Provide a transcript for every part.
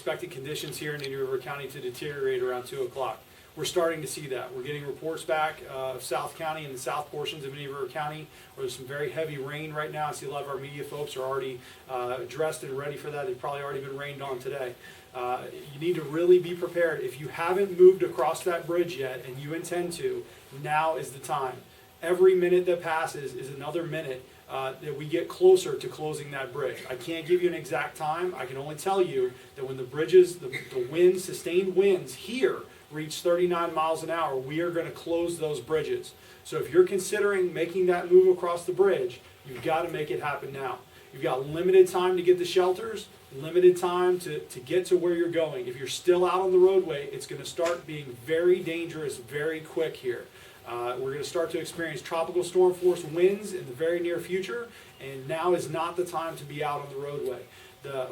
expected conditions here in Indian River County to deteriorate around 2 o'clock. We're starting to see that. We're getting reports back of South County and the south portions of Indian River County where there's some very heavy rain right now. I see a lot of our media folks are already dressed and ready for that. They've probably already been rained on today. You need to really be prepared. If you haven't moved across that bridge yet and you intend to, now is the time. Every minute that passes is another minute that we get closer to closing that bridge. I can't give you an exact time. I can only tell you that when the bridges, the winds, sustained winds here reach 39 miles an hour, we are going to close those bridges. So if you're considering making that move across the bridge, you've got to make it happen now. You've got limited time to get the shelters, limited time to get to where you're going. If you're still out on the roadway, it's going to start being very dangerous very quick here. We're going to start to experience tropical storm force winds in the very near future, and now is not the time to be out on the roadway.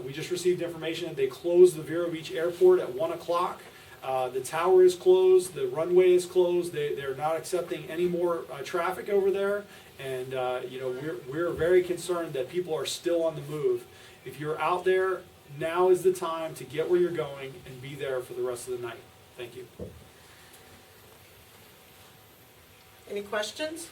We just received information that they closed the Vero Beach Airport at 1 o'clock. The tower is closed, the runway is closed, they're not accepting any more traffic over there, and we're very concerned that people are still on the move. If you're out there, now is the time to get where you're going and be there for the rest of the night. Thank you. Any questions?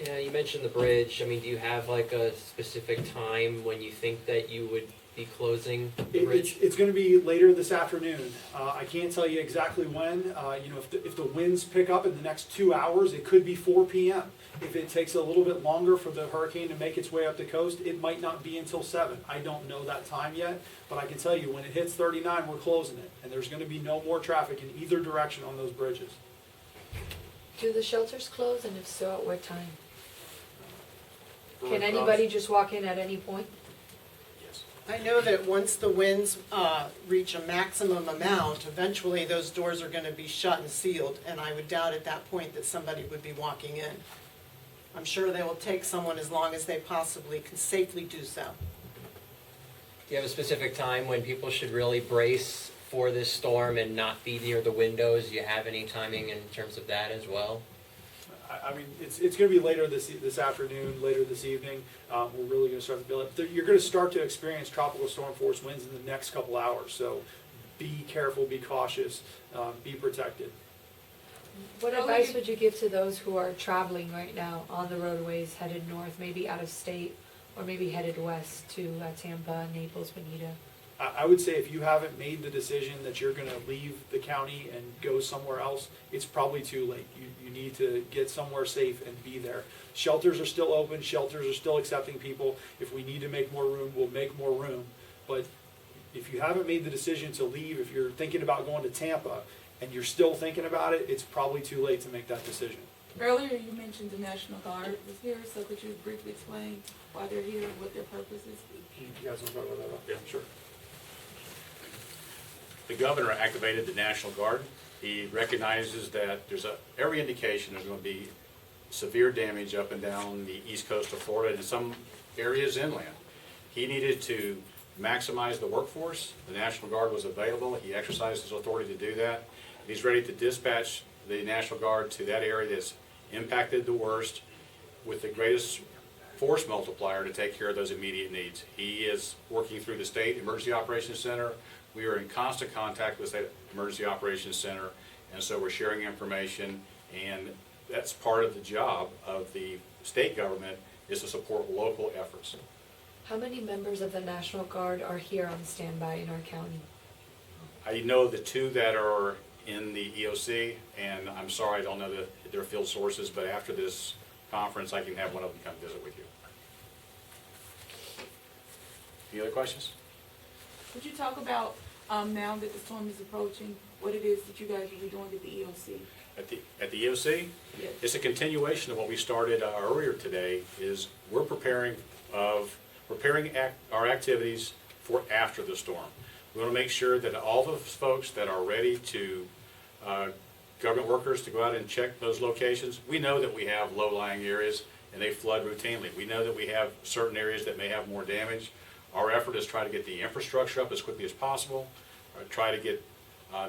Yeah, you mentioned the bridge. I mean, do you have like a specific time when you think that you would be closing the bridge? It's going to be later this afternoon. I can't tell you exactly when. If the winds pick up in the next 2 hours, it could be 4 p.m. If it takes a little bit longer for the hurricane to make its way up the coast, it might not be until 7. I don't know that time yet, but I can tell you when it hits 39, we're closing it, and there's going to be no more traffic in either direction on those bridges. Do the shelters close, and if so, at what time? Can Across- anybody just walk in at any point? Yes. I know that once the winds reach a maximum amount, eventually those doors are going to be shut and sealed, and I would doubt at that point that somebody would be walking in. I'm sure they will take someone as long as they possibly can safely do so. Do you have a specific time when people should really brace for this storm and not be near the windows? Do you have any timing in terms of that as well? I mean, it's going to be later this afternoon, later this evening. We're really going to start to build up. You're going to start to experience tropical storm force winds in the next couple hours. So be careful, be cautious, be protected. What advice would you give to those who are traveling right now on the roadways, headed north, maybe out of state, or maybe headed west to Tampa, Naples, Bonita? I would say if you haven't made the decision that you're going to leave the county and go somewhere else, it's probably too late. You need to get somewhere safe and be there. Shelters are still open. Shelters are still accepting people. If we need to make more room, we'll make more room. But if you haven't made the decision to leave, if you're thinking about going to Tampa and you're still thinking about it, it's probably too late to make that decision. Earlier you mentioned the National Guard was here, so could you briefly explain why they're here and what their purpose is? You guys want to talk about that? Yeah. Sure. The governor activated the National Guard. He recognizes that there's every indication there's going to be severe damage up and down the east coast of Florida and some areas inland. He needed to maximize the workforce. The National Guard was available. He exercised his authority to do that. He's ready to dispatch the National Guard to that area that's impacted the worst with the greatest force multiplier to take care of those immediate needs. He is working through the State Emergency Operations Center. We are in constant contact with the State Emergency Operations Center, and so we're sharing information, and that's part of the job of the state government is to support local efforts. How many members of the National Guard are here on standby in our county? I know the two that are in the EOC, and I'm sorry I don't know their field sources, but after this conference I can have one of them come visit with you. Any other questions? Would you talk about, now that the storm is approaching, what it is that you guys will be doing at the EOC? At the EOC, Yes. it's a continuation of what we started earlier today. Is we're preparing our activities for after the storm. We want to make sure that all the folks that are ready to government workers to go out and check those locations. We know that we have low-lying areas and they flood routinely. We know that we have certain areas that may have more damage. Our effort is try to get the infrastructure up as quickly as possible, try to get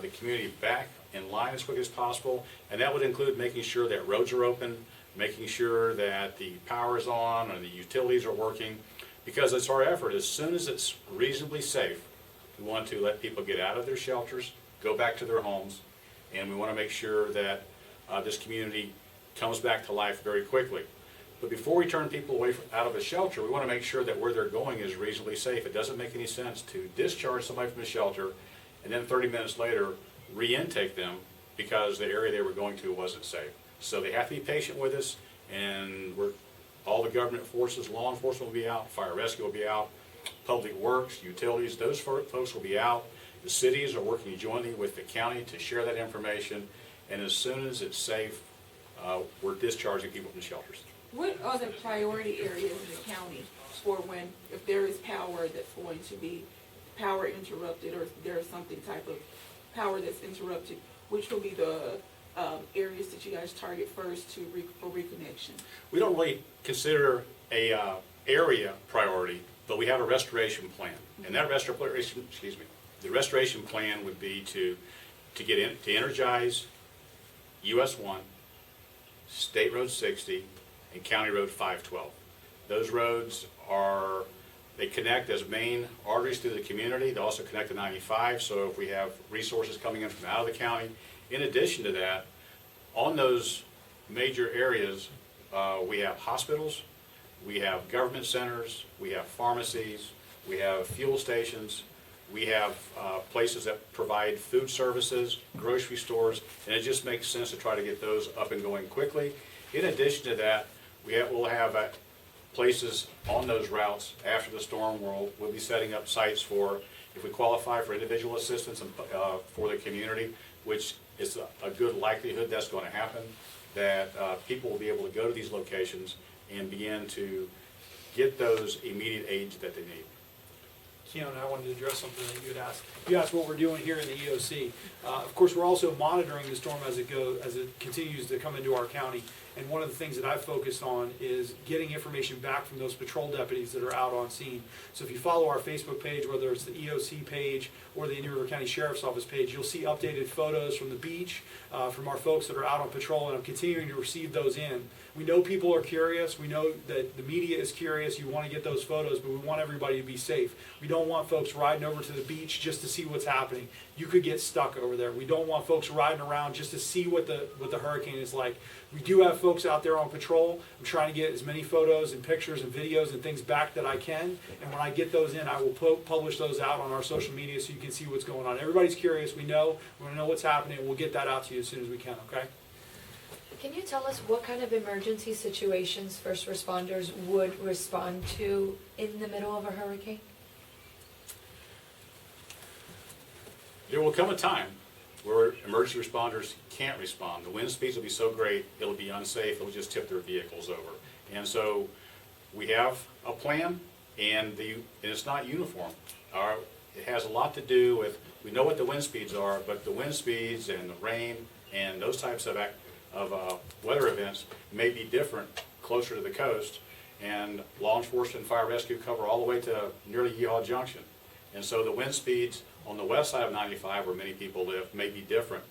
the community back in line as quickly as possible, and that would include making sure that roads are open, making sure that the power is on and the utilities are working, because it's our effort as soon as it's reasonably safe We want to let people get out of their shelters, go back to their homes, and we want to make sure that this community comes back to life very quickly. But before we turn people away out of a shelter, we want to make sure that where they're going is reasonably safe. It doesn't make any sense to discharge somebody from a shelter and then 30 minutes later re-intake them because the area they were going to wasn't safe. So they have to be patient with us, and all the government forces, law enforcement will be out, fire rescue will be out, public works, utilities, those folks will be out. The cities are working jointly with the county to share that information, and as soon as it's safe, we're discharging people from shelters. What are the priority areas in the county for when, if there is power that's going to be power interrupted, or if there is something type of power that's interrupted, which will be the areas that you guys target first for reconnection? We don't really consider a area priority, but we have a restoration plan, and that the restoration plan would be to energize US 1, State Road 60, and County Road 512. Those roads they connect as main arteries through the community. They also connect to 95, so if we have resources coming in from out of the county. In addition to that, on those major areas, we have hospitals, we have government centers, we have pharmacies, we have fuel stations, we have places that provide food services, grocery stores, and it just makes sense to try to get those up and going quickly. In addition to that, we'll have places on those routes after the storm. We'll be setting up sites for, if we qualify for individual assistance and, for the community, which is a good likelihood that's going to happen, that people will be able to go to these locations and begin to get those immediate aids that they need. Keon, I wanted to address something that you had asked. You asked what we're doing here in the EOC. Of course, we're also monitoring the storm as it continues to come into our county. And one of the things that I've focused on is getting information back from those patrol deputies that are out on scene. So if you follow our Facebook page, whether it's the EOC page or the Indian River County Sheriff's Office page, you'll see updated photos from the beach, from our folks that are out on patrol, and I'm continuing to receive those in. We know people are curious. We know that the media is curious. You want to get those photos, but we want everybody to be safe. We don't want folks riding over to the beach just to see what's happening. You could get stuck over there. We don't want folks riding around just to see what the hurricane is like. We do have folks out there on patrol. I'm trying to get as many photos and pictures and videos and things back that I can. And when I get those in, I will publish those out on our social media so you can see what's going on. Everybody's curious. We want to know what's happening. We'll get that out to you as soon as we can, okay? Can you tell us what kind of emergency situations first responders would respond to in the middle of a hurricane? There will come a time where emergency responders can't respond. The wind speeds will be so great, it'll be unsafe, it'll just tip their vehicles over. And so we have a plan, and it's not uniform. It has a lot to do with, we know what the wind speeds are, but the wind speeds and the rain and those types of weather events may be different closer to the coast, and law enforcement and fire rescue cover all the way to nearly Yeehaw Junction. And so the wind speeds on the west side of 95, where many people live, may be different.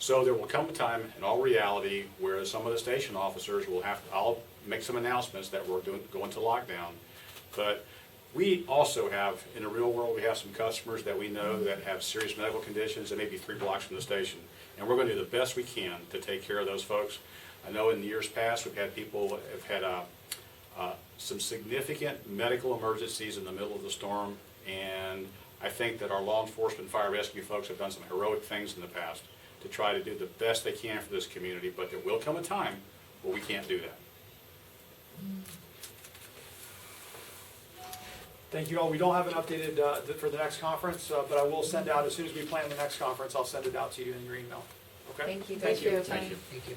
So there will come a time, in all reality, where some of the station officers will I'll make some announcements that we're going to lockdown. But we also have, in the real world, we have some customers that we know that have serious medical conditions that may be 3 blocks from the station. And we're going to do the best we can to take care of those folks. I know in the years past, we've had people have had some significant medical emergencies in the middle of the storm, and I think that our law enforcement and fire rescue folks have done some heroic things in the past to try to do the best they can for this community, but there will come a time where we can't do that. Thank you all. We don't have an updated for the next conference, but I will send out, as soon as we plan the next conference, I'll send it out to you in your email. Okay? Thank you. Thanks for your time. Thank you. Thank you.